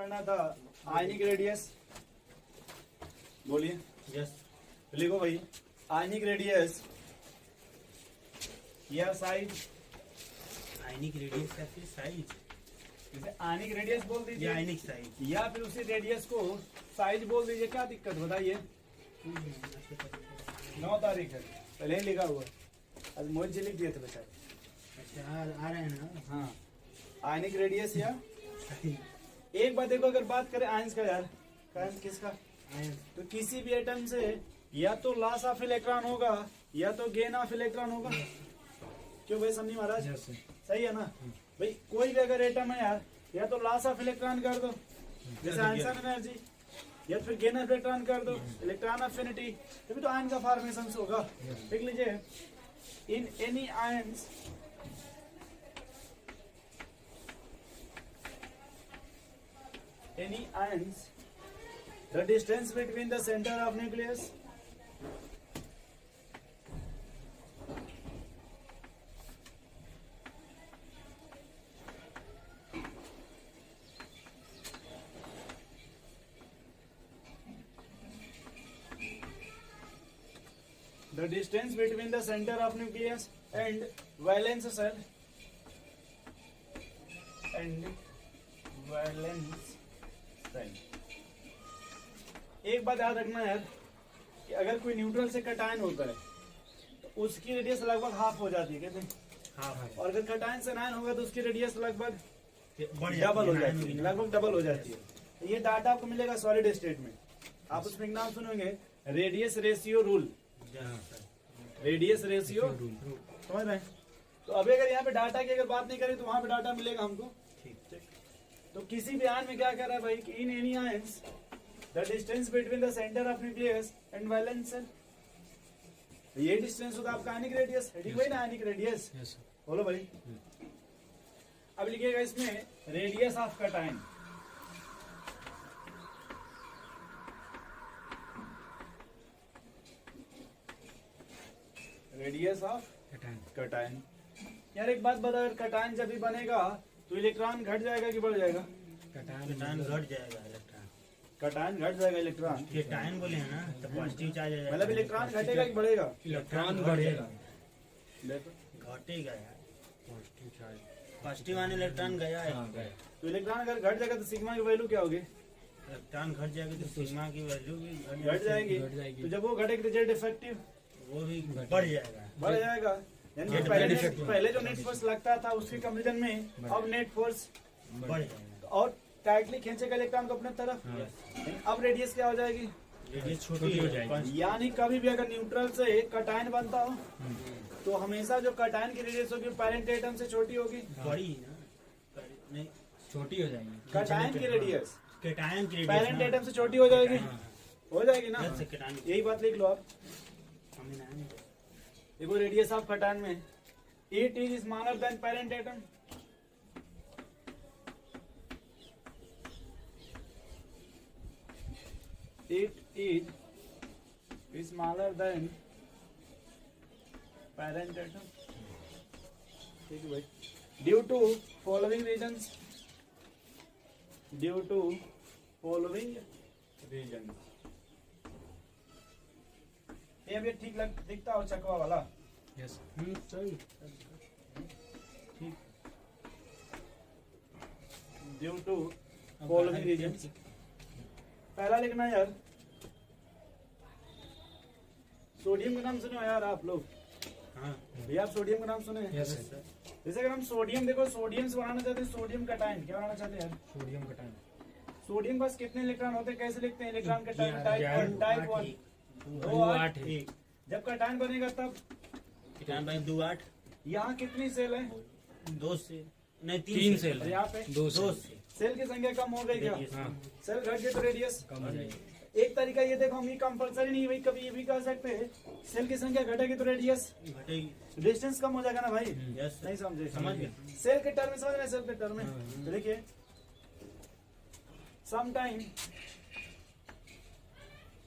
पढ़ना था ionic radius. बोलिए। यस। लिखो भाई, आयनिक रेडियस या साइज। आयनिक रेडियस या फिर साइज? जैसे आयनिक रेडियस बोल दीजिए, आयनिक साइज, या फिर उसी रेडियस को साइज बोल दीजिए। क्या दिक्कत बताइए। 9 तारीख है, पहले ही लिखा हुआ। आज मोहित जी लिख दिए थे बेचारे। अच्छा आ रहे हैं ना। हाँ, आयनिक रेडियस या एक बात देखो, अगर बात करें आयंस का यार, आयंस किसका? तो किसी भी एटम से या तो लॉस ऑफ इलेक्ट्रॉन होगा या तो गेन ऑफ इलेक्ट्रॉन होगा। क्यों भाई सन्नी महाराज? सही है ना भाई। कोई भी अगर एटम है यार, या तो लॉस ऑफ इलेक्ट्रॉन कर दो जैसे आयंसन एनर्जी, या फिर गेन ऑफ इलेक्ट्रॉन कर दो इलेक्ट्रॉन अफिनिटी, तभी तो आयन का फॉर्मेशन होगा। देख लीजिए, इन any ions any ions, the distance between the center of nucleus and valence shell एक बात याद रखना यार कि अगर कोई न्यूट्रल से कटायन होता है तो उसकी रेडियस लगभग हाफ हो जाती है। कहते हैं हाफ। और अगर कटायन से आयन होगा तो उसकी रेडियस लगभग डबल हो जाती है, लगभग डबल हो जाती है। ये डाटा आपको मिलेगा सॉलिड स्टेट में। आप उसमें एक नाम सुनेंगे, radius ratio rule. Radius ratio समझ रहे हैं? तो अभी अगर यहाँ पे डाटा की अगर बात नहीं करें तो वहां पे डाटा मिलेगा हमको। ठीक। तो किसी भी आयन में क्या कह रहा है भाई कि in any ions the distance between the centre of nucleus and valence shell, ये डिस्टेंस होगा आपका आयनिक रेडियस। हेडिंग वही ना, आयनिक रेडियस। बोलो भाई। अब लिखिएगा इसमें radius of cation. Radius of cation. यार एक बात बता, अगर कटायन जब भी बनेगा तो इलेक्ट्रॉन घट जाएगा कि बढ़ जाएगा? कटायन घट जाएगा इलेक्ट्रॉन। कटायन घट जाएगा इलेक्ट्रॉन। कटायन बोले हैं ना, तो पॉजिटिव चार्ज आ जाएगा। मतलब इलेक्ट्रॉन घटेगा कि बढ़ेगा? इलेक्ट्रॉन बढ़ेगा। देखो घटेगा यार, पॉजिटिव चार्ज। पॉजिटिव आने इलेक्ट्रॉन गया है। तो इलेक्ट्रॉन अगर घट जाएगा तो सिग्मा की वैल्यू क्या होगी? इलेक्ट्रॉन घट जाएगी तो सिग्मा की वैल्यू भी घट जाएगी। तो जब वो घटेगी तो जेड इफेक्टिव वो भी बढ़ जाएगा। बढ़ जाएगा। यानी पहले जो नेट फोर्स लगता था उसके कंपेरिजन में अब नेट फोर्स बढ़ जाएगा और टाइटली खींचेगा इलेक्ट्रॉन को अपने तरफ। अब रेडियस क्या हो जाएगी? रेडियस छोटी हो जाएगी। यानी कभी भी अगर न्यूट्रल से कटायन बनता हो तो हमेशा जो कटायन की रेडियस होगी पैरेंट एटम से छोटी होगी। बड़ी ना, नहीं छोटी हो जाएगी। कटायन की रेडियस कटायन की पैरेंट एटम से छोटी हो जाएगी। हो जाएगी ना? यही बात लिख लो आप। देखो रेडियस ऑफ कटायन में it is smaller than parent atom. It is smaller than parent atom. ठीक है भाई। Due to following reasons. Due to following reasons. ये भी ठीक दिखता हो चकवा वाला? यस। सही। ठीक। Due to following reasons. पहला लिखना यार, सोडियम का नाम सुने हो यार आप लोग? हाँ भैया आप सोडियम का नाम सुने हैं? यस। जैसे अगर हम सोडियम, देखो सोडियम से बनाना चाहते हैं सोडियम कटायन। क्या बनाना चाहते हैं यार? Sodium cation. सोडियम पास कितने इलेक्ट्रॉन होते हैं, कैसे लिखते हैं इलेक्ट्रॉन कटायन? टाइप 1 2 8 1। जब कटायन बनेगा तब कटायन बने 2 8। यहाँ कितनी सेल है? 2 से नहीं 3 सेल। यहाँ पे 2 से। सेल की संख्या कम हो गई क्या? सेल घट गए तो रेडियस कम हो जाएगी। एक तरीका ये देखो, हम ये कंपलसरी नहीं भाई, कभी ये भी कह सकते हैं सेल की संख्या घटेगी तो रेडियस घटेगी, डिस्टेंस कम हो जाएगा ना भाई। यस। नहीं समझे? समझ गए। सेल के टर्म में समझ रहे? सेल के टर्म में तो देखिए, समटाइम,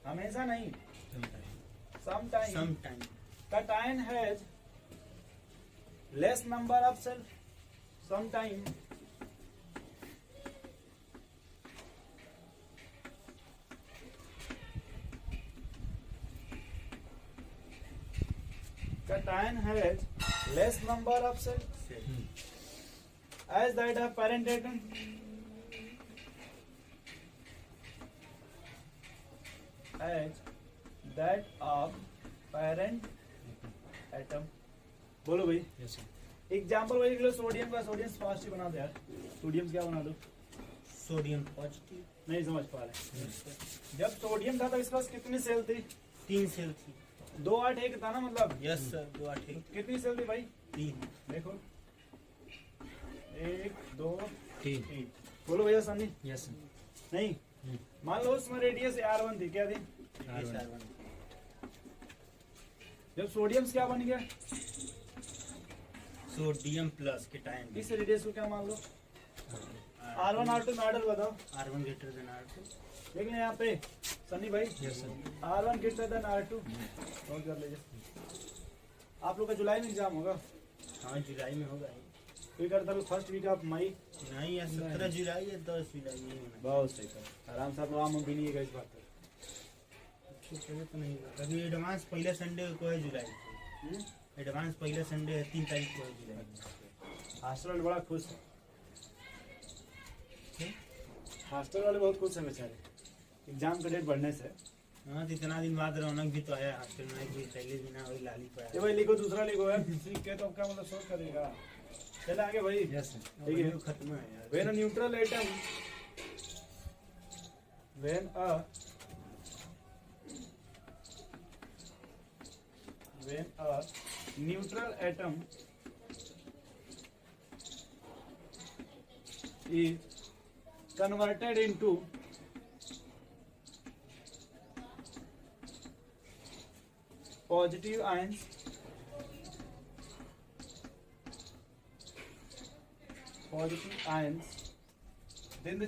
हमेशा नहीं, sometime cation has less number of cell. Sometime cation has less number of cell as that of parent atom. As that of parent atom. बोलो भाई. Yes sir. एग्जाम्पल वही लो, सोडियम का सोडियम पॉजिटिव बना दो यार. Sodium क्या बना दो? Sodium positive. नहीं समझ पा रहे. जब सोडियम था तो इसके पास कितनी सेल थी? 3 सेल थी. 2 8 1 था ना मतलब. यस सर 2 8 कितनी सेल थी भाई? 3. देखो 1 2 3. 3. बोलो भैया सन्नी. Yes sir. नहीं, मान लो उसमें रेडियस R1 थी. क्या थी? R1. जब सोडियम क्या बन गया? Sodium plus cation. इस रेडियस को क्या मान लो? R1 R2 में ऑर्डर बताओ. R1 greater than R2. देख लें यहाँ पे सन्नी भाई. Yes sir. R1 greater than R2 note कर लीजिए. आप लोग का जुलाई में एग्जाम होगा. हाँ जुलाई में होगा. कोई करता है फर्स्ट वीक ऑफ मई. नहीं यार 17 जुलाई या 10 जुलाई में होना. बहुत सही सर. आराम से आप लोग आम भी नहीं है इस बात पर. तो नहीं होगा. अभी एडवांस पहले संडे को है जुलाई को. एडवांस पहले संडे है 3 तारीख को है जुलाई. हॉस्टल वाले बड़ा खुश है. हॉस्टल वाले बहुत खुश हैं बेचारे एग्जाम का डेट बढ़ने से. हाँ तो इतना दिन बाद रौनक भी तो आया हॉस्टल में. भी पहले दिन ना वही लाली पड़ा. ये भाई लिखो, दूसरा लिखो यार. सीख के तो क्या मतलब सोच करेगा. चले आगे भाई. Yes sir. ठीक है. खत्म है यार. When a neutral atom, when a neutral atom is converted into positive ions, then the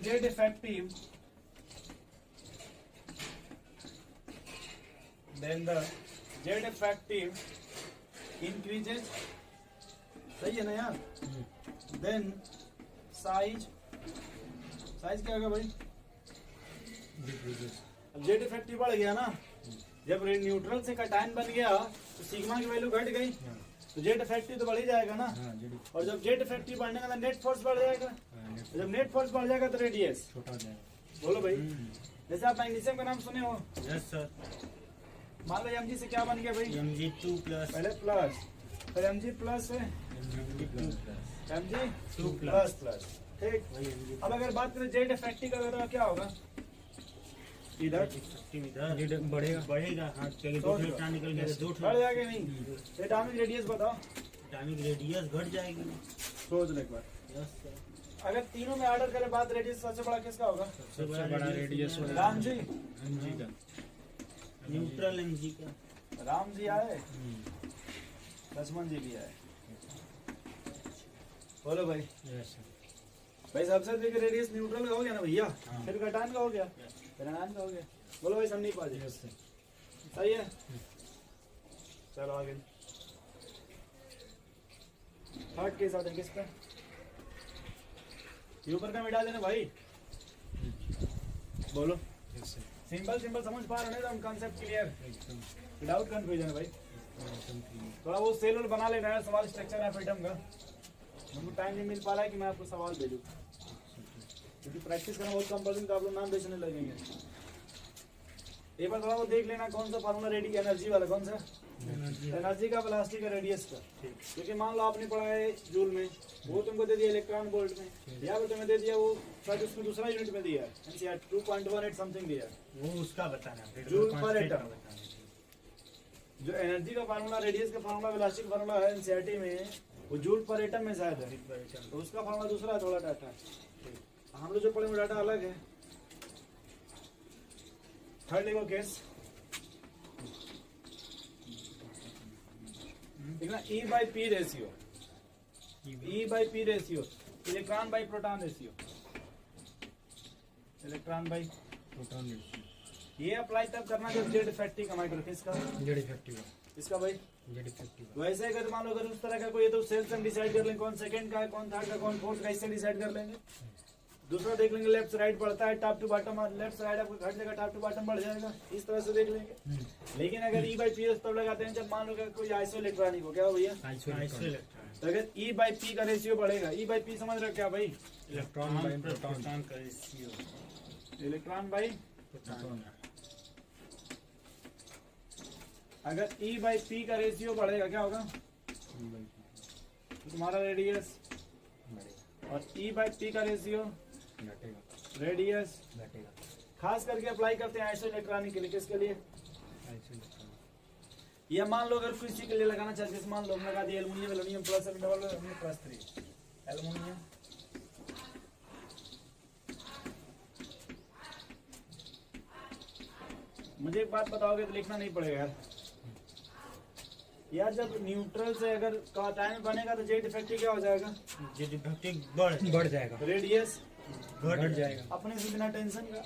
Z effective increases. सही है ना यार. then size क्या होगा भाई? अब जेड इफेक्टिव बढ़ गया ना. जब न्यूट्रल से कटायन बन गया तो सिग्मा की वैल्यू घट गई तो जेड इफेक्टिव तो बढ़ ही जाएगा ना. और जब जेड इफेक्टिव बढ़ने का नेट फोर्स बढ़ जाएगा. जब नेट फोर्स बढ़ जाएगा तो रेडियस छोटा हो जाएगा. बोलो भाई. जैसे आप मैग्नीशियम का नाम सुने हो. Yes sir. मान लो Mg से क्या बन गया भाई? Mg2 plus. पहले प्लस, फिर Mg प्लस से Mg2 प्लस प्लस. ठीक. अब अगर बात करें जेड इफेक्टिव का तो क्या होगा? इधर इधर बढ़ेगा. हाँ क्योंकि 2 इलेक्ट्रॉन निकल गया. 2 बढ़ जाएगा नहीं. एटॉमिक रेडियस बताओ. एटॉमिक रेडियस घट जाएगी. सोच लो एक बार. Yes sir. अगर तीनों में ऑर्डर करें बात रेडियस सबसे बड़ा किसका होगा? सबसे बड़ा रेडियस राम जी. Mg का. न्यूट्रल Mg का. राम जी आए, लक्ष्मण जी भी आए. बोलो भाई. Yes sir. भाई सबसे अधिक रेडियस न्यूट्रल का हो गया ना भैया. हाँ. फिर कटान का हो गया, फिर अनान का हो गया. बोलो भाई समझ नहीं पा. Yes sir. सही है. चलो आगे. थर्ड केस आते हैं किस पे? ये ऊपर का मिटा देना भाई. बोलो. Yes sir. सिंपल समझ पा रहे हो ना हम कॉन्सेप्ट क्लियर. एकदम विदाउट कंफ्यूजन है भाई. क्लियर. थोड़ा वो सेल और बना लेना है सवाल स्ट्रक्चर ऑफ एटम का. हमको टाइम नहीं मिल पा रहा है कि मैं आपको सवाल भेजूं क्योंकि प्रैक्टिस करना बहुत कंपल्सरी. तो आप लोग नाम बेचने लगेंगे. एक बार थोड़ा वो देख लेना कौन सा फार्मूला रेडी एनर्जी वाला. कौन सा? एनर्जी का, वेलोसिटी का, रेडियस का. क्योंकि मान लो आपने पढ़ा है जूल में, वो तुमको दे दिया इलेक्ट्रॉन वोल्ट में, या वो तुम्हें दे दिया वो शायद उसमें दूसरा यूनिट में दिया है. 2.18 समथिंग दिया है. वो उसका बताना. जूल पर एटम. जो एनर्जी का फार्मूला, रेडियस का फार्मूला, वेलोसिटी का फार्मूला है एनसीईआरटी में, वो जूल पर एटम में शायद है. तो उसका फार्मूला दूसरा है. थोड़ा डाटा हम लोग जो पढ़े वो डाटा अलग है. Third level case E by P ratio. E by P ratio. Electron by proton ratio. Electron by proton ratio. ये अप्लाई तब करना जब जेड इफेक्टिव का माइक्रो. किसका? Z effective. इसका भाई जेड इफेक्टिव. वैसे अगर मान लो अगर उस तरह का कोई है तो सेल्स हम डिसाइड कर लेंगे कौन सेकंड का है, कौन थर्ड का, कौन फोर्थ का, इससे डिसाइड कर लेंगे. दूसरा देख लेंगे लेफ्ट राइट बढ़ता है top to bottom, left right आपको घट जाएगा टॉप टू बॉटम बढ़ जाएगा, इस तरह से देख लेंगे। लेकिन अगर ई बाई पी तब लगाते हैं जब मान लो कि कोई आइसो इलेक्ट्रॉनिक हो, क्या हो भैया, तो अगर ई बाई पी का रेशियो बढ़ेगा, ई बाई पी समझ रहे हो क्या भाई, इलेक्ट्रॉन बाई प्रोटॉन। प्रोटॉन का रेशियो, इलेक्ट्रॉन बाई, प्रोटॉन। अगर ई बाई पी का रेशियो बढ़ेगा क्या होगा, तो तुम्हारा रेडियस, और ई बाई पी का रेशियो घटेगा रेडियस, घटेगा। खास करके अप्लाई करते हैं आइसो इलेक्ट्रॉनिक के लिए, किसके लिए, आइसो इलेक्ट्रॉन। या मान लो अगर किसी के लिए लगाना चाहते हैं, मान लो हमने लगा दिया aluminium, aluminium plus double plus 3 aluminium, मुझे एक बात बताओगे तो लिखना नहीं पड़ेगा यार, यार जब न्यूट्रल से अगर कटायन बनेगा तो जेड इफेक्टिव क्या हो जाएगा, जो डिफेक्टिव बढ़ जाएगा, रेडियस घट जाएगा। अपने से बिना टेंशन का।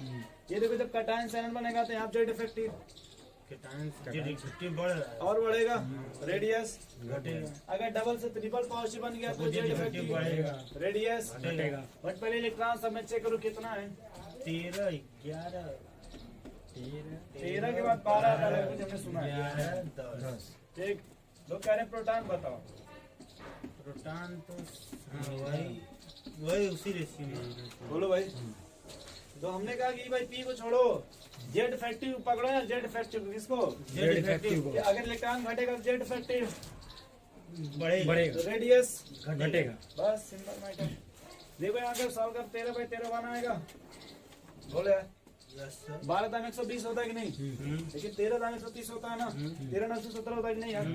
ये देखो जब कटायन से आयन बनेगा तो यहाँ जेड इफेक्टिव जो डिफेक्टिव बढ़ रहा है और बढ़ेगा, रेडियस घटेगा, अगर डबल से ट्रिपल पॉजिटिव बन गया तो तो जेड जेड इफेक्टिव इफेक्टिव बढ़ेगा, रेडियस घटेगा। बट पहले इलेक्ट्रॉन सब में चेक करो कितना है, 13 11 13 के बाद 12 आता है कुछ हमने सुना है, 11 10। 10। ठीक। लोग कह रहे हैं प्रोटॉन बताओ, प्रोटॉन तो हाँ, वही उसी रेशियो में। बोलो भाई। तो हमने कहा कि भाई पी को छोड़ो, जेड इफेक्टिव पकड़ो या जेड इफेक्टिव किसको, जेड इफेक्टिव को। कि अगर इलेक्ट्रॉन घटेगा तो जेड इफेक्टिव बढ़ेगा, रेडियस घटेगा। बस सिंपल मैटर। देखो यहाँ कर सॉल्व कर 13 बाई 13 बना आएगा, बोले यार। Yes sir. 12 दाम 120 होता है कि नहीं, लेकिन 13 दाम 130 होता है ना, 13 917 होता है कि नहीं यार,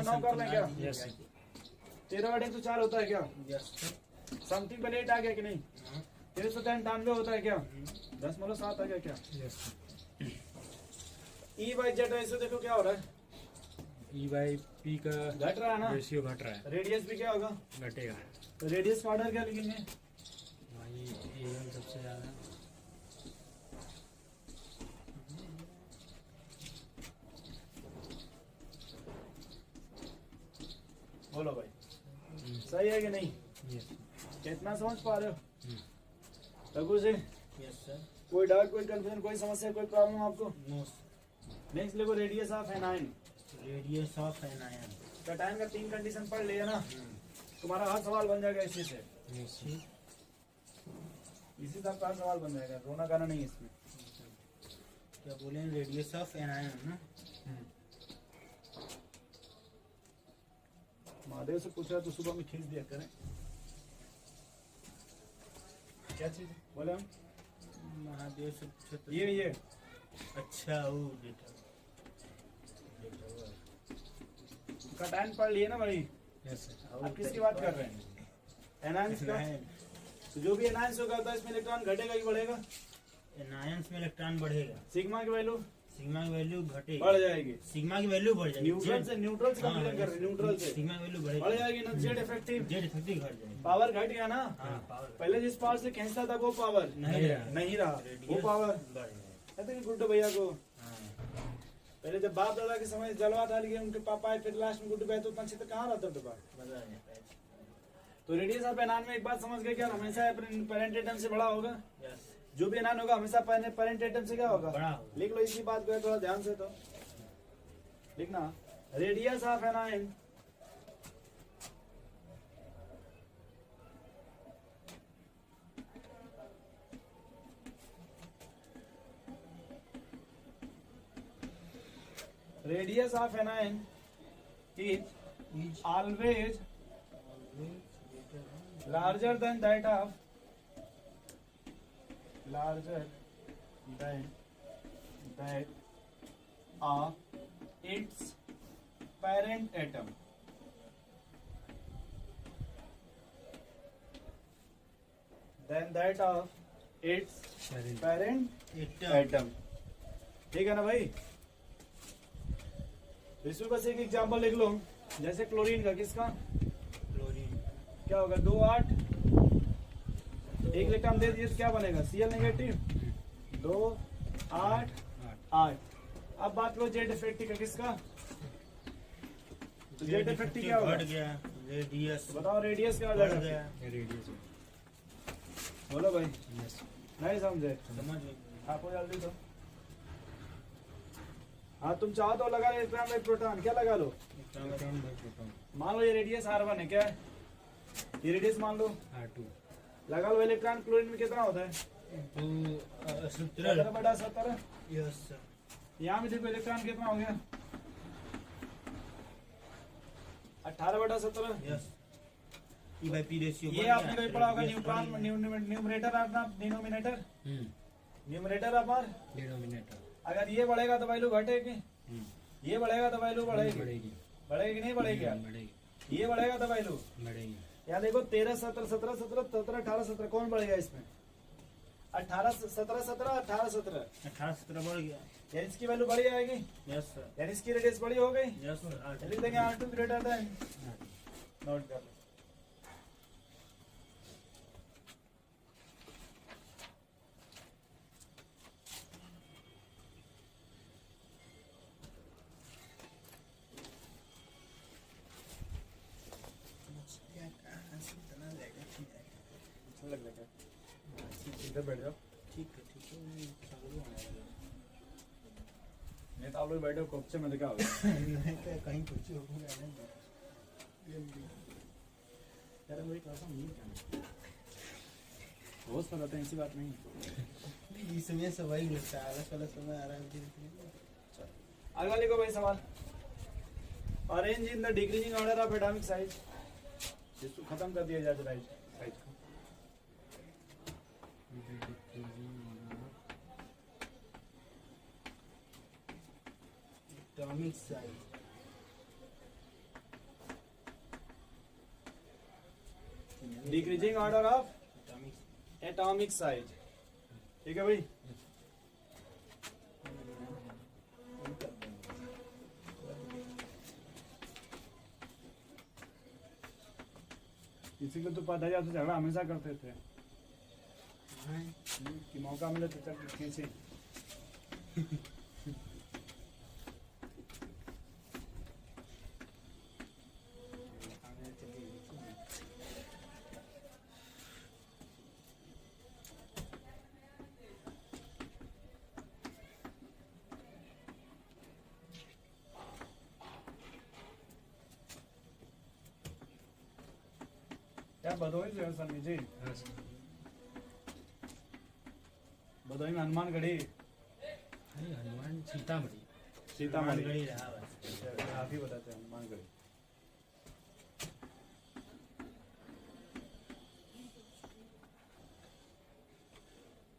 9 कर लें क्या, यस 13 बटे 104 होता है क्या, यस सर। समथिंग पहले 8 आ गया कि नहीं, 1393 होता है क्या, 10.7 आ गया क्या, यस। ई बाई जेड ऐसे देखो क्या हो रहा है, ई बाई पी का घट रहा है ना, रेशियो घट रहा है, रेडियस भी क्या होगा, घटेगा। तो रेडियस का ऑर्डर क्या लिखेंगे, वही A1 सबसे ज्यादा। बोलो भाई सही है कि नहीं, यस। कितना समझ पा रहे हो रघु जी, यस सर। कोई डाउट कोई कंफ्यूजन कोई समस्या कोई प्रॉब्लम आपको, नो नेक्स्ट देखो radius of anion, radius of anion. Cation का 3 कंडीशन पढ़ लिया ना, तुम्हारा हर सवाल बन जाएगा इसी से, यस। इसी से आपका हर सवाल बन जाएगा, रोना गाना नहीं इसमें। क्या बोले, रेडियस ऑफ एन आयन ना। महादेव से पूछ रहा तो सुबह में खींच दिया करें, क्या चीज बोले हम, महादेव से पूछे तो ये अच्छा वो डेटा कटायन पढ़ लिए ना भाई, यस। आप किसकी बात कर रहे हैं, एनायंस का, तो जो भी एनायंस होगा तो इसमें इलेक्ट्रॉन घटेगा कि बढ़ेगा, एनायंस में इलेक्ट्रॉन बढ़ेगा, सिग्मा की वैल्यू सिग्मा की वैल्यू घटेगी, बढ़ जाएगी, सिग्मा की वैल्यू बढ़ जाएगी, न्यूट्रल से कंपेयर कर रहे हैं, न्यूट्रल से सिग्मा की वैल्यू बढ़ बढ़ेगी, जाएगी ना, जेड इफेक्टिव जेड इफेक्टिव घट जाएगी। पावर घट गया ना, हाँ पावर पहले जिस पावर से खींचता था वो पावर नहीं रहा, नहीं रहा, वो रेडियस पावर बढ़ जाएगा। कहते हैं गुड्डू भैया को, हाँ पहले जब बाप दादा के समय जलवा डाल के उनके पापा आए, फिर लास्ट में गुड्डू भैया तो उतना क्षेत्र कहाँ रहता था बाप। बता जाएगा। तो रेडियस ऑफ एनान में एक बात समझ गए क्या, हमेशा पेरेंट एटम से बड़ा होगा, यस जो भी एनान होगा हमेशा पेरेंट एटम से क्या होगा, बड़ा होगा। लिख लो इसी बात को थोड़ा ध्यान से, तो लिखना radius of anion radius of anion is always larger than that of its parent atom. Than that of its parent atom. ठीक है ना भाई, इसमें बस एक एग्जांपल लिख लो, जैसे क्लोरीन का, किसका क्लोरीन क्या होगा, 2 8 एक इलेक्ट्रॉन दे दिए तो क्या बनेगा, Cl नेगेटिव, 2 8 8। अब बात करो जेड इफेक्टिव का, किसका, तो जेड इफेक्टिव क्या होगा, बढ़ गया, रेडियस बताओ रेडियस क्या हो बढ़ जाएगा, गया, रेडियस बोलो भाई, यस नहीं समझे? समझ में आपको जल्दी तो। हाँ तुम चाहो तो लगा लो इलेक्ट्रॉन बाई प्रोटॉन, क्या लगा लो? इलेक्ट्रॉन बाई प्रोटॉन मान लो ये रेडियस R1 है, क्या है? ये रेडियस मान लो, R2 लगा लो। इलेक्ट्रॉन क्लोरीन में कितना होता है? तो 17 बटा 17। Yes sir. यहाँ भी देखो इलेक्ट्रॉन कितना हो गया? 18 बटा 17। Yes E by P ratio ये आपने कहीं पढ़ा होगा, न्यूट्रॉन न्यूमरेटर अपना डिनोमिनेटर, न्यूमरेटर अपार। डिनोमिनेटर अगर ये बढ़ेगा तो वैल्यू घटेगी, ये बढ़ेगा तो वैल्यू बढ़ेगी, बढ़ेगी बढ़ेगी नहीं बढ़ेगी यार? बढ़ेगी ये बढ़ेगा तो वैल्यू बढ़ेगी। यार देखो 13 17 17 17 17 18 17 कौन बढ़ेगा इसमें? 18 17 17 18 17 18 17 बढ़ गया। यार इसकी वैल्यू बढ़ी आएगी, यस सर। यार इसकी रेडियस बड़ी हो गई। Yes sir. लिख देंगे R2 ग्रेटर देन, नोट कर लो। लग लगा इधर बैठ जाओ, ठीक है ठीक है। नहीं तो आप लोग बैठो कोपचे में, तो क्या होगा? नहीं तो कहीं कुछ होगा यार वही कहता हूँ, नहीं क्या रोज पर रहते हैं, ऐसी बात नहीं है। इसमें से वही मिलता है, अलग अलग समय आ रहा है। अगला लिखो भाई सवाल, arrange in the decreasing order of atomic size. इसको खत्म कर दिया जाए साइज को। Atomic size decreasing order of atomic atomic size, ठीक है भाई? इसी को तो पता है, तो झगड़ा हमेशा करते थे कि मौका मिले तो चल खींचे। क्या भदोही से समी जी? भदोही में हनुमानगढ़ी, हनुमान सीतामढ़ी सीतामढ़ी रहा बस। आप ही बताते हैं हनुमानगढ़ी।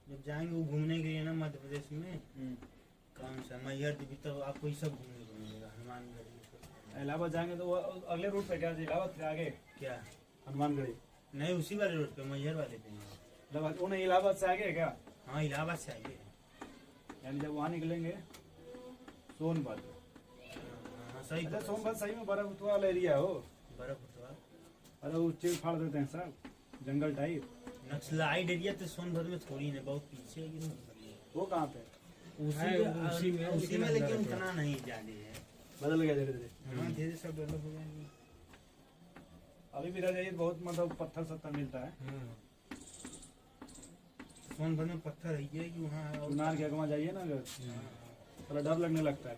जब जाएंगे वो घूमने के लिए ना मध्य प्रदेश में, कौन सा मैहर देवी, तब आपको ये सब घूमने को मिलेगा। हनुमानगढ़ी इलाहाबाद जाएंगे तो वो अगले रूट पे, क्या इलाहाबाद के आगे क्या? हनुमानगढ़ी? नहीं उसी वाले रोड पे, मैहर वाले पे। इलाहाबाद वो नहीं, इलाहाबाद से आगे है क्या? हाँ इलाहाबाद से आइए। यानी जब वहाँ निकलेंगे सोनभद्र। हाँ सही। अच्छा सोनभद्र सही में बर्फ वाला एरिया हो? बर्फ तो अरे वो चीड़ फाड़ देते हैं सब, जंगल टाइप। नक्सलाइड एरिया तो सोनभद्र में थोड़ी है, बहुत पीछे है कि वो कहाँ पे? उसी में लेकिन उतना नहीं ज्यादा है। बदल गया धीरे धीरे। हाँ धीरे सब डेवलप हो जाएंगे। अभी भी रह जाइए, बहुत मतलब पत्थर सत्थर मिलता है। सोनभद्र में पत्थर है कि वहाँ चुनार के अगवा जाइए ना, अगर थोड़ा डर लगने लगता है।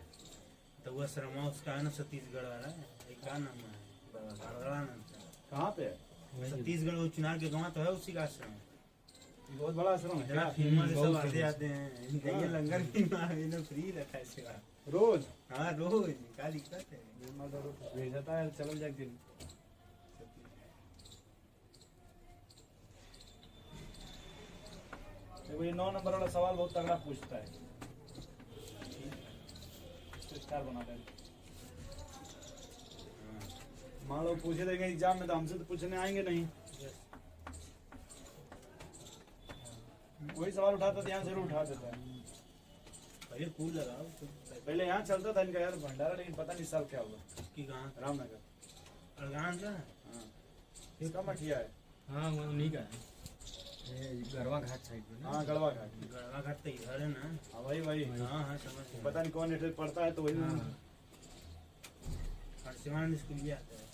तो वह शर्मा उसका है ना, छत्तीसगढ़ वाला है, क्या नाम है? बड़ा नाम है। कहाँ पे है? छत्तीसगढ़ वो चुनार के गाँव तो है, उसी का आश्रम है। बहुत बड़ा आश्रम है इतना क्या? फेमस सब आते आते हैं। ये लंगर भी इन्हें फ्री रखा है सेवा। रोज हाँ रोज, क्या दिक्कत है? भेज देता है, चल जाए दिन। देखो ये 9 नंबर वाला सवाल बहुत तगड़ा पूछता है। स्टार बना दें। मान लो पूछे देंगे एग्जाम में, तो हमसे तो पूछने आएंगे नहीं। वही सवाल उठाता, ध्यान जरूर उठा देता है। पहले फूल लगाओ तो। पहले यहाँ चलता था इनका यार भंडारा, लेकिन पता नहीं साल क्या हुआ। की कहाँ? रामनगर। अड़गान का? हाँ इसका मठिया है। हाँ वो उन्हीं का है, ये गरवा घाट साइड में ना। हाँ गढ़वा घाट। गढ़वा घाट तो इधर है ना। हाँ वही वही। हाँ हाँ समझ गया। पता नहीं कौन एड्रेस पड़ता है, तो वही। हाँ। हर्षिमान स्कूल भी आता है।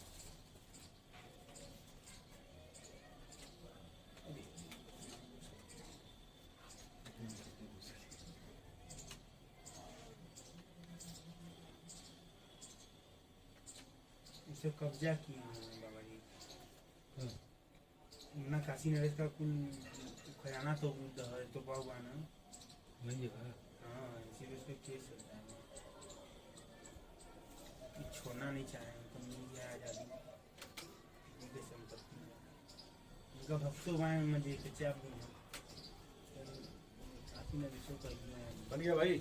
पे कब्जा किए हैं बाबा जी। ना काशी नरेश का कुल खजाना तो तो हुआ ना। वही है। हाँ इसीलिए उस पर केस होता है। ये छोड़ना नहीं चाहे, उनको मिल गया आज़ादी, उनकी संपत्ति उनका भक्तों में देखे चाहे आप लोग काशी नरेशों का बन गया भाई।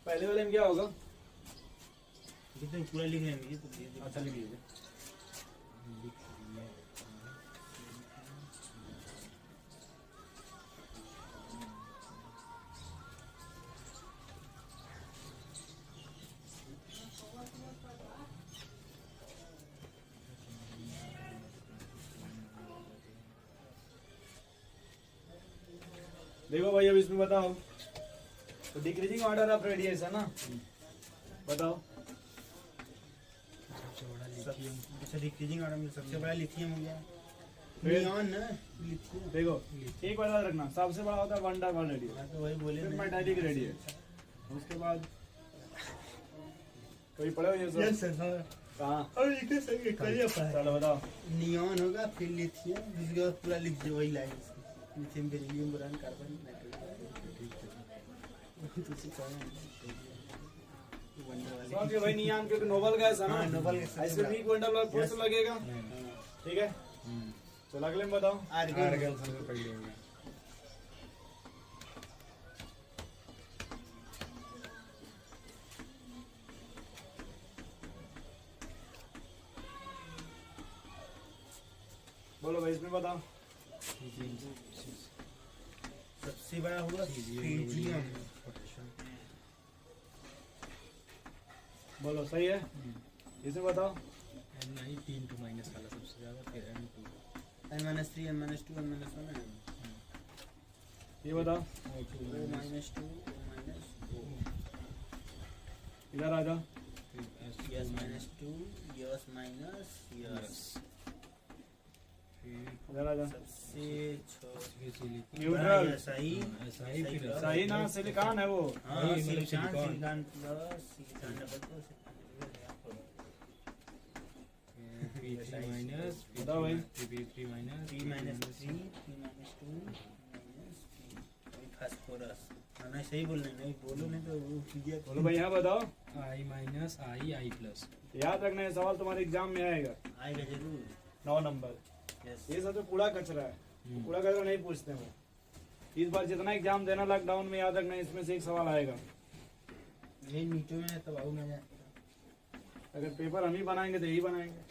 पहले वाले में क्या होगा? कितने पूरा लिख लेंगे तो दे दो। अच्छा लिख लीजिए। देखो भाई अब इसमें बताओ, तो डिक्रीजिंग ऑर्डर ऑफ रेडियस है ना, बताओ। सबसे बड़ा लिथियम। अच्छा डिक्रीजिंग ऑर्डर में सबसे बड़ा लिथियम हो गया। फिर? नियॉन ना लिथियम। देखो एक बात याद रखना, सबसे बड़ा होता है वन डायमंड रेडियस, मैं तो वही बोले फिर ना। मेटालिक रेडियस, उसके बाद कभी पढ़े हो ये सब? Yes sir. हाँ कहाँ? और लिखे सही करिए पाए। चलो बताओ। नियॉन होगा, फिर लिथियम, उसके बाद पूरा लिख दो वही line. Lithium, beryllium, boron, carbon, समझ गए भाई? नियॉन क्योंकि नोबल गैस है ना, हाँ, नोबल गैस। ऐसे वीक वंडर फोर्स लगेगा, नहीं, ठीक है। चलो अगले में बताओ। आर्गन। आर्गन सबसे पहले होगा। बोलो भाई इसमें बताओ। सबसे बड़ा होगा सीजियम। बोलो सही है, इसमें बताओ। N9 3 to माइनस वाला सबसे ज्यादा, फिर N2 n-3 n-2 n-1 ये बताओ। O2 O minus 2 O minus O इधर आ जाओ। yes minus 2 yes minus yes। इधर आ जाओ। सबसे न्यूट्रल सही सही फिर सही ना, सिलिकॉन है वो। हाँ वही मतलब silicon silicon. Silicon plus silicon double plus P3 minus बताओ भाई। P3 minus 3 minus 3 3 minus 2 minus 3 phosphorus. ना सही बोलना नहीं, बोलो नहीं तो वो कीजिए। बोलो भाई यहाँ बताओ। I minus I plus. याद रखना है, सवाल तुम्हारे एग्जाम में आएगा, आएगा जरूर। 9 नंबर। यस ये सब तो कूड़ा कचरा है, कूड़ा कचरा नहीं पूछते वो। इस बार जितना एग्जाम देना लॉकडाउन में, याद रखना इसमें से एक सवाल आएगा। ये नीटो में तब आऊ मजा। अगर पेपर हम ही बनाएंगे तो यही बनाएंगे,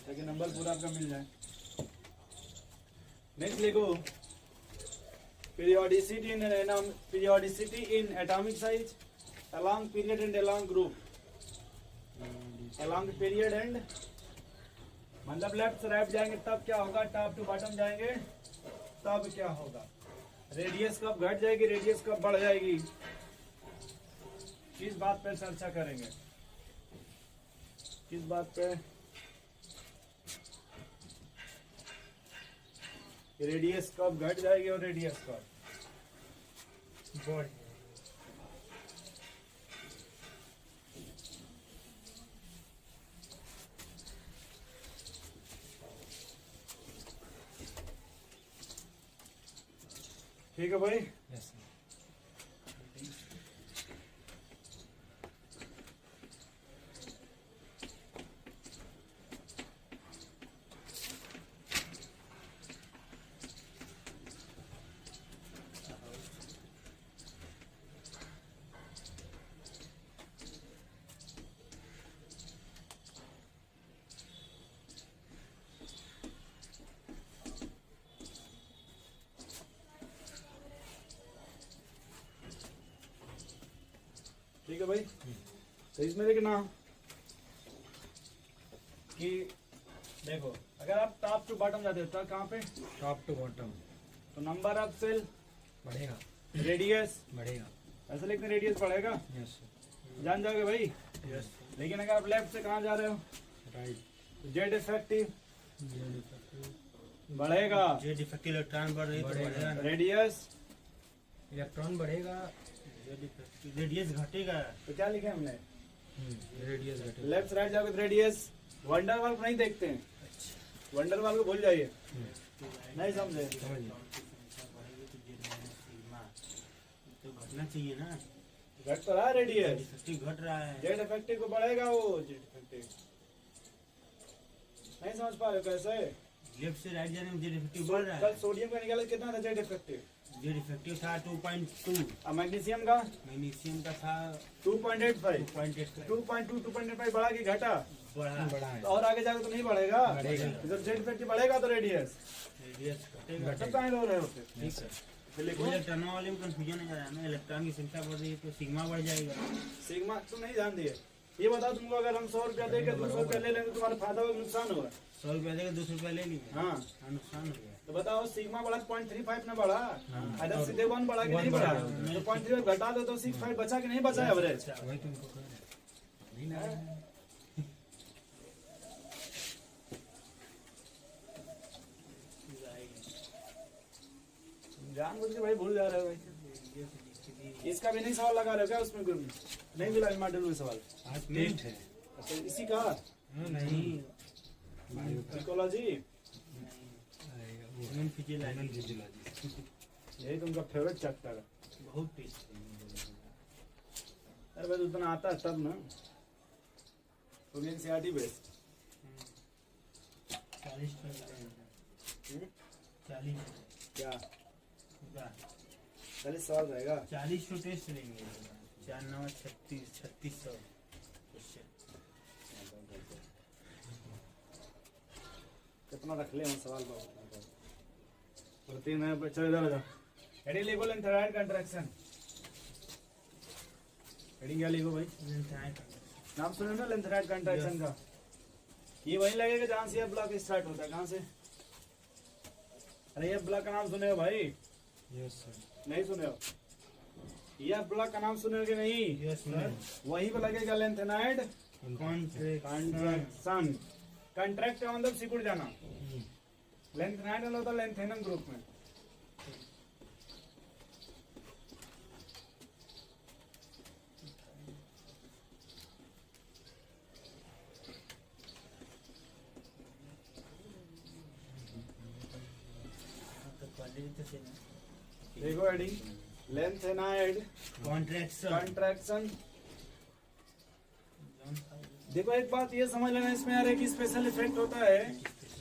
ताकि नंबर पूरा आपका मिल जाए। नेक्स्ट लिखो, periodicity in atomic size, along period and along group। along period and मतलब लेफ्ट से राइट जाएंगे तब क्या होगा, टॉप टू बॉटम जाएंगे तब क्या होगा, रेडियस कब घट जाएगी, रेडियस कब बढ़ जाएगी, किस बात पे चर्चा करेंगे, किस बात पे? रेडियस कब घट जाएगी और रेडियस कब बढ़। ठीक है भाई। यस ठीक है भाई। तो इसमें देखना कि देखो, अगर आप टॉप टू बॉटम जाते हो तो कहाँ पे, टॉप टू बॉटम तो नंबर ऑफ सेल, बढ़ेगा रेडियस, बढ़ेगा। ऐसा लिखते रेडियस बढ़ेगा, यस जान जाओगे भाई। यस लेकिन अगर आप लेफ्ट से कहाँ जा रहे हो, राइट। जेड इफेक्टिव बढ़ेगा, जे डिफेक्टिव इलेक्ट्रॉन बढ़ रही है तो बढ़ेगा। बढ़ेगा। रेडियस इलेक्ट्रॉन बढ़ेगा, रेडियस घटेगा। तो क्या लिखे हमने, रेडियस घटे। लेफ्ट राइट जाओगे तो रेडियस। वंडर वाल्व नहीं देखते हैं, वंडर वाल्व को भूल जाइए, नहीं समझे। समझिए। तो घटना चाहिए ना, घट तो रहा है रेडियस, घट रहा है। जेड इफेक्टिव को बढ़ेगा वो, जेड इफेक्टिव नहीं समझ पा रहे हो कैसे। लेफ्ट से राइट जाने में जेड इफेक्टिव बढ़ रहा कल है। सोडियम का निकाला कितना था जेड इफेक्टिव, जेड इफेक्टिव था 2.2, और मैग्नीशियम का मैग्नीशियम का था 2.85, 2.8 2.2 2.85 बढ़ा कि घटा, बढ़ा। बड़ा है। और आगे जाकर तो नहीं बढ़ेगा। बढ़ेगा। जब जेड इफेक्टिव बढ़ेगा तो रेडियस रेडियस घटेगा। तब कहाँ लो रहे होते। नहीं सर। फिर लिखो इलेक्ट्रॉनों वाले में कंफ्यूजन है ना, इलेक्ट्रॉन की संख्या बढ़ रही है तो सिग्मा बढ़ जाएगा। सिग्मा तुम नहीं ध्यान दिए। ये बताओ तुमको, अगर हम 100 रुपया देकर 200 रुपया ले लेंगे तो तुम्हारा फायदा होगा नुकसान होगा। 100 रुपया देगा 200 रुपया ले लीजिए, हाँ नुकसान हो गया। तो बताओ सिग्मा बढ़ा 0.35 ना बढ़ा, अगर सीधे 1 बढ़ा कि नहीं 1 बढ़ा, बढ़ा। तो 0.35 घटा दो तो 65 बचा कि नहीं बचा एवरेज। वही तुमको कह रहे हैं। नहीं ना। जानबूझ के भाई भूल जा रहे हो भाई। इसका भी नहीं सवाल लगा रहे हो क्या उसमें, ग्रुप में नहीं मिला मॉडल में सवाल। आज टेस्ट है। अच्छा इसी का नहीं। Ecology, human physiology physiology. यही तुमका फेवरेट चैप्टर है। बहुत टेस्ट है। अरे भाई उतना आता है तब ना, तो एनसीईआरटी बेस्ड। 40 क्या 40 सवाल रहेगा। 40 टेस्ट लेंगे। 4 9 3600 क्वेश्चन। कितना रख ले हम सवाल बहुत प्रोटीन है। चलो इधर आ जाओ। हेडिंग लिखो लेंथराइड कंट्रैक्शन। हेडिंग क्या लिखो भाई, नाम सुने ना लेंथराइड कंट्रैक्शन का। ये वहीं लगेगा जहाँ से ये ब्लॉक स्टार्ट होता है। कहाँ से, अरे ये ब्लॉक का नाम सुने हो भाई, यस सर। नहीं सुने हो। यह ब्लॉक का नाम सुने हो कि नहीं, यस सर। वहीं पे लगेगा लेंथेनाइड कंट्रैक्शन। कंट्रैक्ट का मतलब सिकुड़ जाना। लेंथेनाइड वाला होता है लेंथेनम ग्रुप में। देखो हेडिंग लेंथेनाइड कंट्रैक्शन। देखो एक बात ये समझ लेना इसमें यार, एक स्पेशल इफेक्ट होता है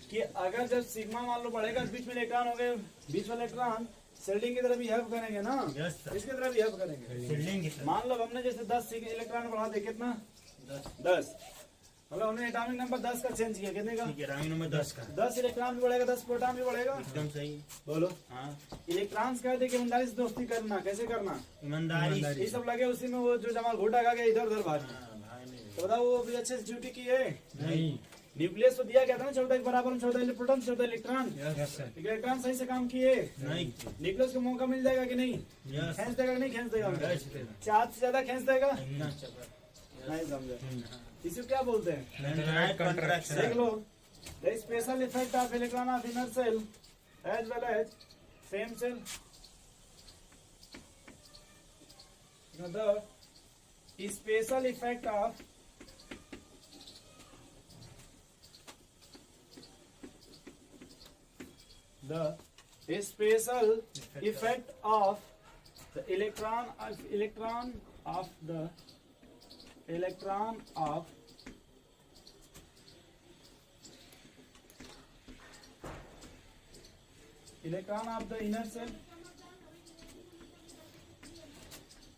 कि अगर जब सिग्मा मान लो बढ़ेगा, बीच में इलेक्ट्रॉन हो गए, बीच में इलेक्ट्रॉन शेल्डिंग की तरफ बिहेव करेंगे ना, यस सर। इसकी तरफ बिहेव करेंगे। मान लो हमने जैसे 10 इलेक्ट्रॉन बढ़ा दे, कितना 10, मतलब हमने एटॉमिक नंबर 10 का चेंज किया, कितने का, राउंड नंबर 10 का। 10 इलेक्ट्रॉन भी बढ़ेगा, 10 प्रोटॉन भी बढ़ेगा। एकदम सही। बोलो हाँ, इलेक्ट्रॉन्स कहते हैं कि ईमानदारी से दोस्ती करना, कैसे करना, ईमानदारी से। ये सब लगे उसी में, वो जो जमा घोटा खा गया इधर उधर भाग। हाँ, भाई नहीं। तो बताओ वो भी अच्छे से ड्यूटी की है। नहीं। न्यूक्लियस तो दिया गया था ना 14 के बराबर में, 14 proton 14 electron. Yes sir. Electron सही से काम किए, नहीं। न्यूक्लियस को मौका मिल जाएगा कि नहीं, यस। खींच देगा कि नहीं खींच देगा, यस। 4 से ज्यादा खींच देगा, इतना चक्कर। नहीं समझे। इसी को क्या बोलते हैं, लेंथेनाइड कंट्रैक्शन। देख लो, the special effect of electron of inner shell as well as same shell, the special effect of the special effect of the electron of the electron of the inner cell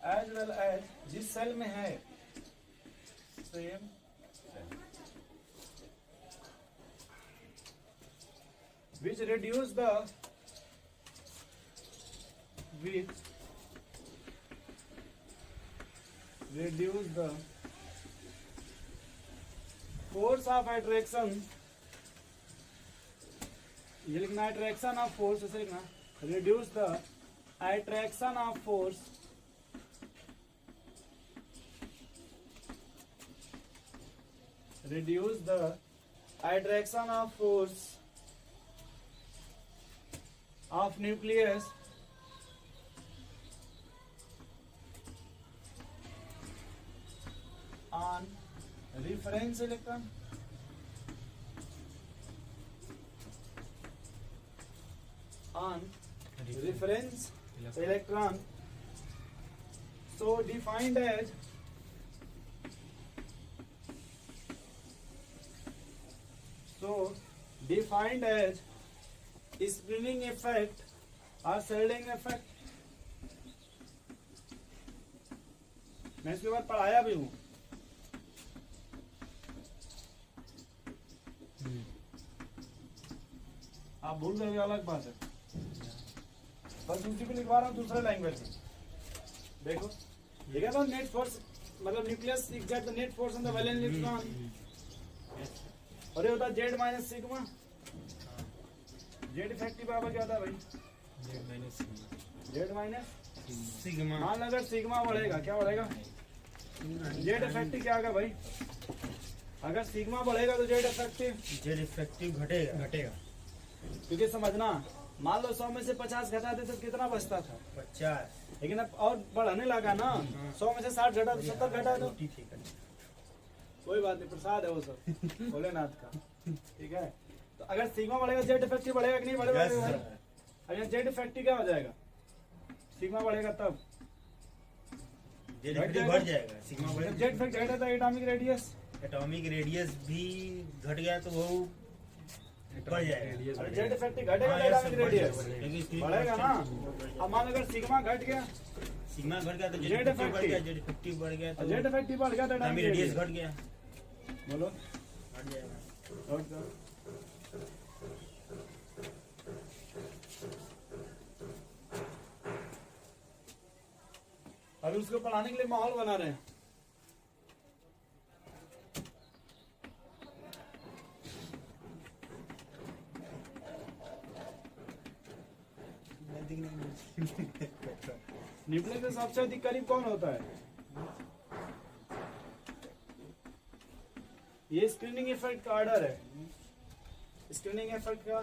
as well as जिस cell में है same which reduce the force of attraction, ये लिखना attraction of force, ऐसे लिखना, reduce the attraction of force of nucleus difference electron on reference electron, so defined as spinning effect or Sheldon effect। मैं इसके बाद पढ़ाया भी हूँ। आप भूल गए अलग बात है, बस दूसरी को लिखवा रहा हूँ दूसरे लैंग्वेज में। देखो ये क्या था, नेट फोर्स मतलब nucleus exact the net force on the valence electron, और ये होता है Z minus sigma. Z effective बराबर क्या होता है भाई? Z minus sigma. मान अगर सिग्मा बढ़ेगा क्या बढ़ेगा? जेड इफेक्टिव क्या होगा भाई? अगर सिग्मा बढ़ेगा तो जेड इफेक्टिव घटेगा। क्योंकि समझना, मान लो 100 में से 50 घटाते तो कितना बचता था? 50। लेकिन अब और बढ़ने लगा ना, 100 में से 60 घटा तो 70 घटा दो। कोई बात नहीं, प्रसाद है वो सब भोलेनाथ का, ठीक है। तो अगर सिग्मा बढ़ेगा जेड इफेक्टिव बढ़ेगा कि नहीं बढ़ेगा? अगर जेड इफेक्टिव क्या हो जाएगा? सिग्मा बढ़ेगा तब जेड इफेक्टिव बढ़ जाएगा। सिग्मा बढ़ेगा, जेड इफेक्टिव घटा था एटॉमिक रेडियस भी घट गया तो वो बढ़ जाएगा। जेड इफेक्टिव घटेगा तो एटॉमिक रेडियस बढ़ेगा ना। अब मान अगर सिग्मा घट गया, सिग्मा घट गया तो जेड इफेक्टिव बढ़ गया, जेड इफेक्टिव बढ़ गया तो जेड इफेक्टिव बढ़ गया तो एटॉमिक रेडियस घट गया, बोलो घट जाएगा। नोट करो। अभी उसको पढ़ाने के लिए माहौल बना रहे हैं। न्यूक्लियस के सबसे अधिक करीब कौन होता है? ये स्क्रीनिंग इफेक्ट का ऑर्डर है। स्क्रीनिंग इफेक्ट का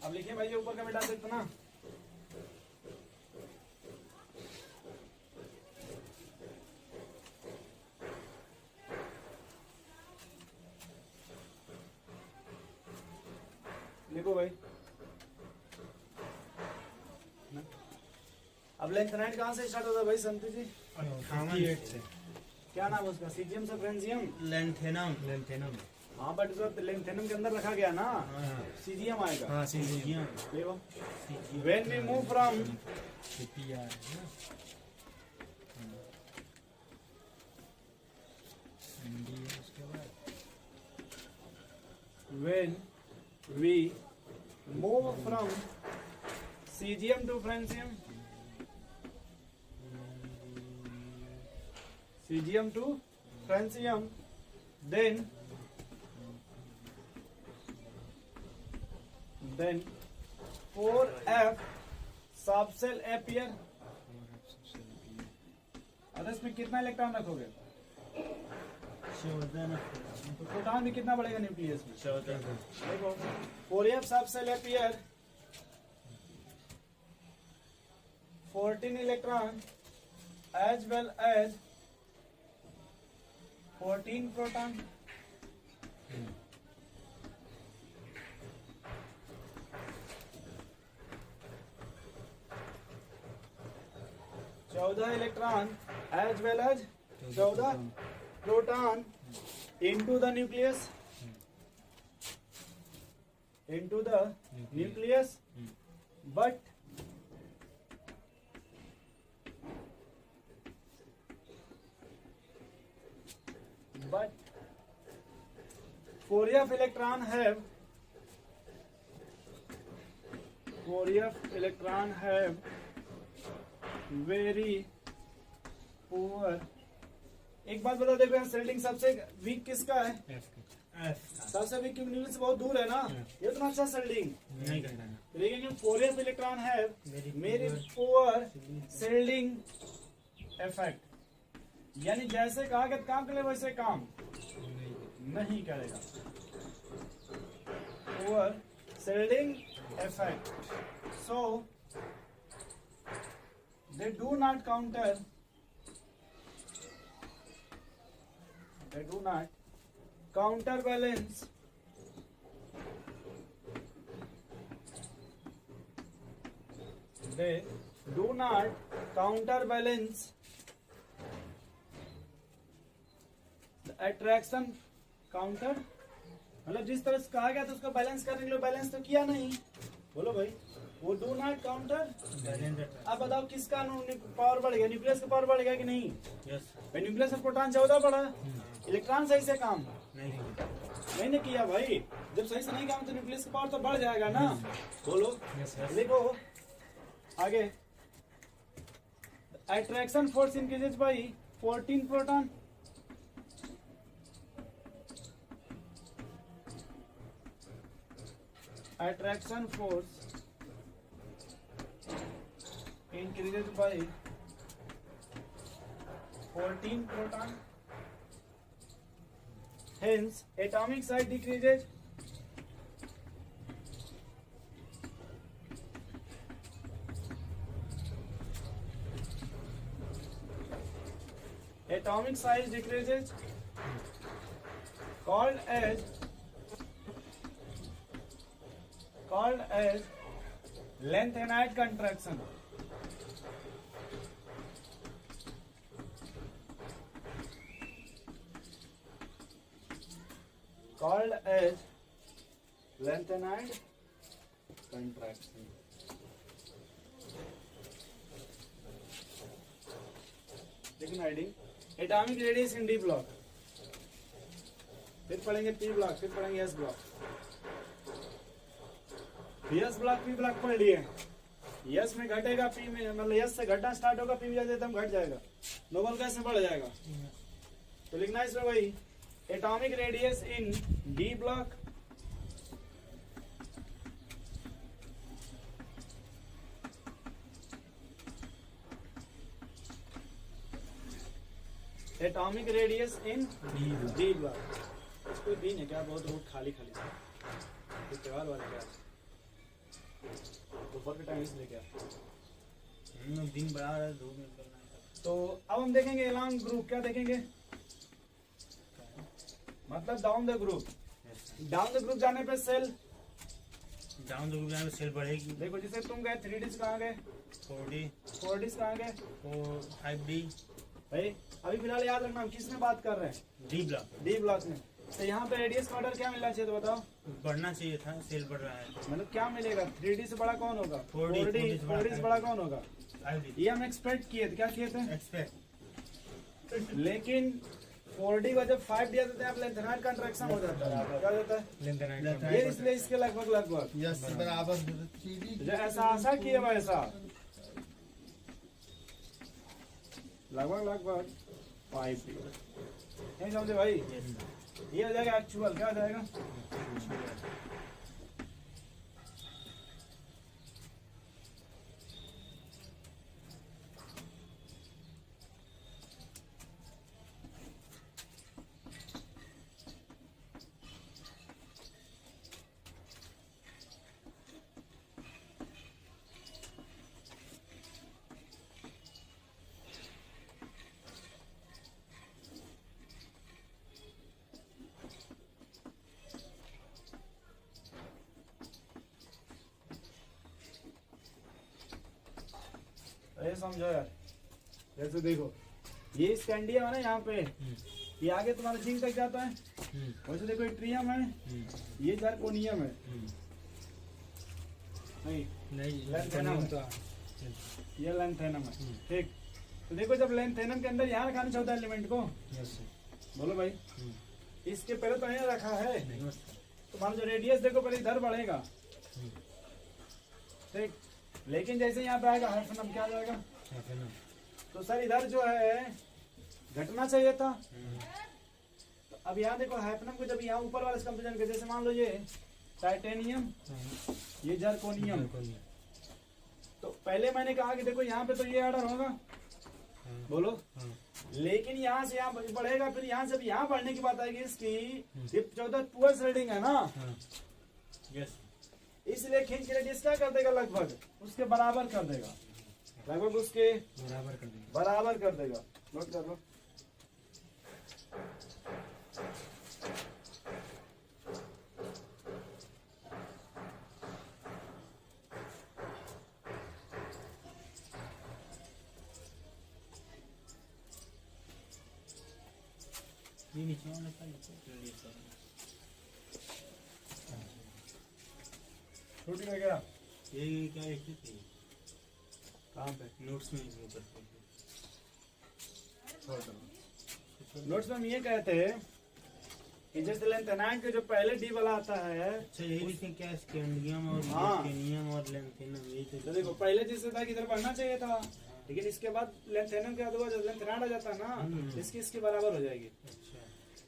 अब लिखिए भाई, ये ऊपर का मिटा सकते ना। लिखो भाई। अब लेंथेनाइट कहाँ से स्टार्ट होता है भाई संतु जी? 58 से। क्या नाम है उसका? सीजियम से फ्रेंजियम? लेंथेनम। हाँ बट उसका लेंथेनम के अंदर रखा गया ना, सीजियम आएगा। हाँ सीजियम। देखो, when we move from when we move from CGM to francium, CGM to francium, then 4F sub shell appear। और इसमें कितना इलेक्ट्रॉन रखोगे? 14 तो प्रोटॉन भी कितना बढ़ेगा न्यूक्लियस में? 14। देखो 4F sub shell appear, 14 electron as well as 14 proton. चौदह electron as well as 14 proton into the nucleus, but but 4F electron have very poor। एक बात बता देखो, शेल्डिंग सबसे वीक किसका है? एफ सबसे वीक क्योंकि न्यूक्लियस से बहुत दूर है ना, ये तो अच्छा शेल्डिंग। नहीं करना। लेकिन 4F इलेक्ट्रॉन है मेरी पुअर शेल्डिंग इफेक्ट, यानी जैसे कहा कि काम करे वैसे काम नहीं करेगा। Over shading effect, so they do not counterbalance they do not counterbalance the attraction counter, मतलब जिस तरह से कहा गया था उसको बैलेंस करने के लिए बैलेंस तो किया नहीं। बोलो भाई, वो डू नॉट काउंटर। अब बताओ किसका पावर बढ़ेगा, न्यूक्लियस का पावर बढ़ेगा कि नहीं? यस भाई न्यूक्लियस में प्रोटॉन 14 पड़ा, इलेक्ट्रॉन सही से काम नहीं मैंने किया भाई। जब सही से नहीं काम तो न्यूक्लियस का पावर तो बढ़ जाएगा ना। बोलो देखो आगे, attraction force increases by 14 proton. Attraction force increases by 14 proton. Hence, atomic size decreases. Atomic size decreases, called as lengthened contraction. Called as lengthened contraction. लेकिन हेडिंग एटॉमिक रेडियस इन डी ब्लॉक, फिर पढ़ेंगे पी ब्लॉक, फिर पढ़ेंगे S block. Yes block P block पढ़ लिए। Yes में घटेगा, P में मतलब यस से घटना स्टार्ट होगा, पी में जाते एकदम घट जाएगा, नोबल कैसे बढ़ जाएगा। तो लिखना है इसमें वही एटॉमिक रेडियस इन डी ब्लॉक एटॉमिक रेडियस इन डी ब्लॉक। कोई दिन है क्या? बहुत रोड खाली खाली है, त्योहार वाले क्या दोपहर के टाइम इसलिए क्या दिन बड़ा है, धूप निकलना है। तो अब हम देखेंगे एलॉन्ग ग्रुप, क्या देखेंगे मतलब down the group. Down the group जाने पे सेल, डाउन द ग्रुप जाने पे सेल बढ़ेगी। देखो जैसे तुम गए 3D से कहाँ गए, 4D से कहाँ गए, 5D। भाई अभी फिलहाल याद रखना हम किस में बात कर रहे हैं, डी ब्लॉक में। तो यहाँ पे रेडियस का ऑर्डर क्या मिलना चाहिए तो बताओ? बढ़ना चाहिए था, सेल बढ़ रहा है। मतलब क्या मिलेगा? 3D से बड़ा कौन होगा? 4D 4D से बड़ा कौन होगा? 5D। ये हम एक्सपेक्ट किए थे, क्या किए थे? एक्सपेक्ट। लेकिन 4D को जब 5 दिया जाता है आप लेंथेनाइड कंट्रैक्शन हो जाता है, क्या होता है ये, इसलिए इसके लगभग यस बराबर जो ऐसा आशा किए वैसा लगभग 5D नहीं समझे भाई? ये हो जाएगा एक्चुअल, क्या हो जाएगा? ये समझो यार, जैसे देखो ये स्कैंडियम है ना यहाँ पे, ये आगे तुम्हारा जिंक तक जाता है। वैसे देखो ये ट्रियम है, ये जर्कोनियम है, नहीं लैंथेनम है, ये लैंथेनम है। ठीक, तो देखो जब लैंथेनम के अंदर यहाँ रखाना चाहता है एलिमेंट को, बोलो भाई इसके पहले तो यहाँ रखा है, तो मान लो जो रेडियस देखो पहले इधर बढ़ेगा, ठीक, लेकिन जैसे यहाँ पे आएगा हाइफेनम, क्या आ जाएगा? तो सर इधर जो है घटना चाहिए था। तो अब यहाँ देखो हाइफेनम को जब यहाँ ऊपर वाले कंपेरिजन के, जैसे मान लो ये टाइटेनियम, ये जर्कोनियम, तो पहले मैंने कहा कि देखो यहाँ पे तो ये ऑर्डर होगा, बोलो। हाँ। लेकिन यहाँ से यहाँ बढ़ेगा, फिर यहाँ से यहाँ बढ़ने की बात आएगी इसकी, ये 14 टुवर्ड्स रीडिंग है ना, हाँ। यस। इसलिए खींच के रेडियस क्या कर देगा, लगभग उसके बराबर कर देगा, लगभग उसके बराबर कर देंगे। बराबर कर देगा। नोट कर लो। ये नीचे वाला का रेडियस है। छोटी वगैरह ये क्या लिखी थी कहाँ पे? नोट्स में वो करते थे। नोट्स में हम ये कहते हैं कि जैसे लेंथेनाइड के जो पहले डी वाला आता है, अच्छा यही लिखे क्या, स्कैंडियम और हाँ। स्कैनियम और लेंथेनम, यही तो तो देखो पहले जैसे था कि इधर बढ़ना चाहिए था, लेकिन इसके बाद लेंथेनम के बाद जब लेंथेनाइड आ जाता है ना, इसकी इसके बराबर हो जाएगी। अच्छा।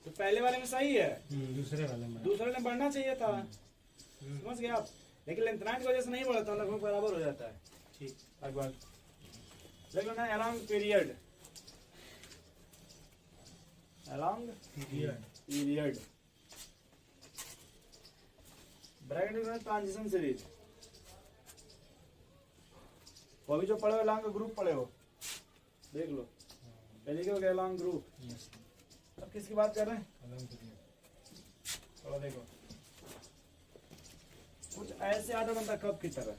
तो पहले वाले में सही है, दूसरे वाले में दूसरे में बढ़ना चाहिए था, समझ गए आप, लेकिन लेंथेनाइड की वजह से नहीं बढ़ता, लगभग बराबर हो जाता है। ठीक। लगभग देख लो ना, along period, along period bracket में ट्रांजिशन सीरीज, वो अभी जो पढ़े हो अलॉन्ग ग्रुप पढ़े हो, देख लो पहले क्या हो गया, अलॉन्ग ग्रुप। अब किसकी बात कर रहे हैं, थोड़ा देखो, कुछ ऐसे आटा बनता कप की तरह,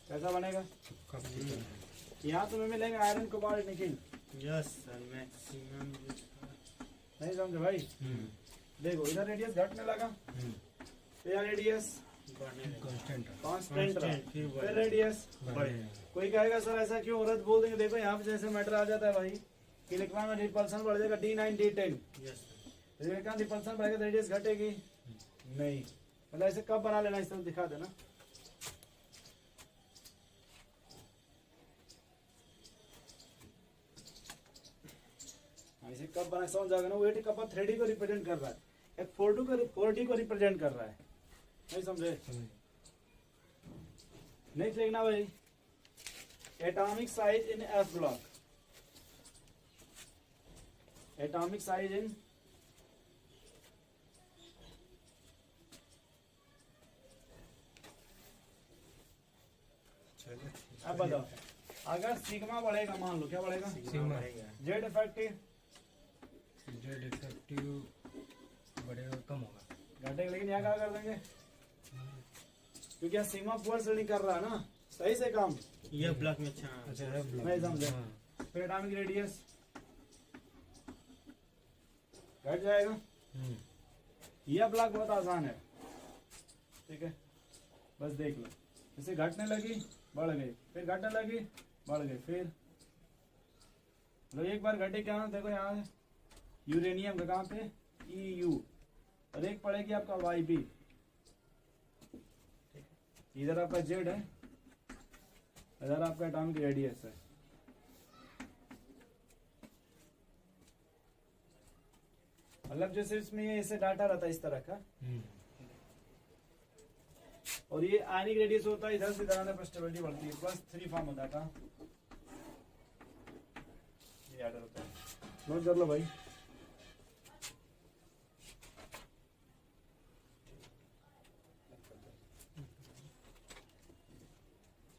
कैसा बनेगा, यहाँ तुम्हें मिलेंगे iron cobalt nickel, yes sir, maximum. नहीं समझे भाई। देखो इधर रेडियस घटने लगा, फिर रेडियस कांस्टेंट कांस्टेंट रहा, फिर फिर रेडियस बढ़ेगा। कोई कहेगा सर ऐसा क्यों हो रहा है, तो बोल देंगे देखो यहाँ पे जैसे मैटर आ जाता है भाई कि इलेक्ट्रॉन में रिपल्सन बढ़ जाएगा D9 D10, yes electron repulsion बढ़ेगा तो रेडियस घटेगी नहीं। मतलब ऐसे कब बना लेना, इस तरह दिखा देना। ऐसे कब बना समझ जाएगा ना, वो 80 कप 3D को रिप्रेजेंट कर रहा है, एक 4D को रिप्रेजेंट कर रहा है, नहीं समझे। नेक्स्ट लिखना भाई, atomic size in F block, atomic size in अब बताओ, अगर सिग्मा बढ़ेगा, मान लो क्या बढ़ेगा, sigma Z effective Z effective बढ़ेगा, कम होगा, घटेगा, लेकिन यहाँ क्या कर देंगे, क्योंकि यहाँ सिग्मा फोर्स नहीं कर रहा है ना सही से काम, ये ब्लॉक में अच्छा। अच्छा है ब्लॉक। नहीं समझे। फिर एटॉमिक रेडियस घट जाएगा, यह ब्लॉक बहुत आसान है, ठीक है, बस देख लो, जैसे घटने लगी बढ़ गई, फिर घटने लगी बढ़ गई, फिर लो एक बार घटे क्या, देखो यहाँ यूरेनियम का कहाँ पे EU, और एक पड़ेगी आपका YB, इधर आपका जेड है, इधर आपका एटॉमिक रेडियस है। मतलब जैसे इसमें ये ऐसे डाटा रहता है इस तरह का, और ये आयनिक रेडियस होता है, इधर से इधर आने पर स्टेबिलिटी बढ़ती है, प्लस 3 फॉर्म होता है, ये याद रहता है, नोट कर लो भाई।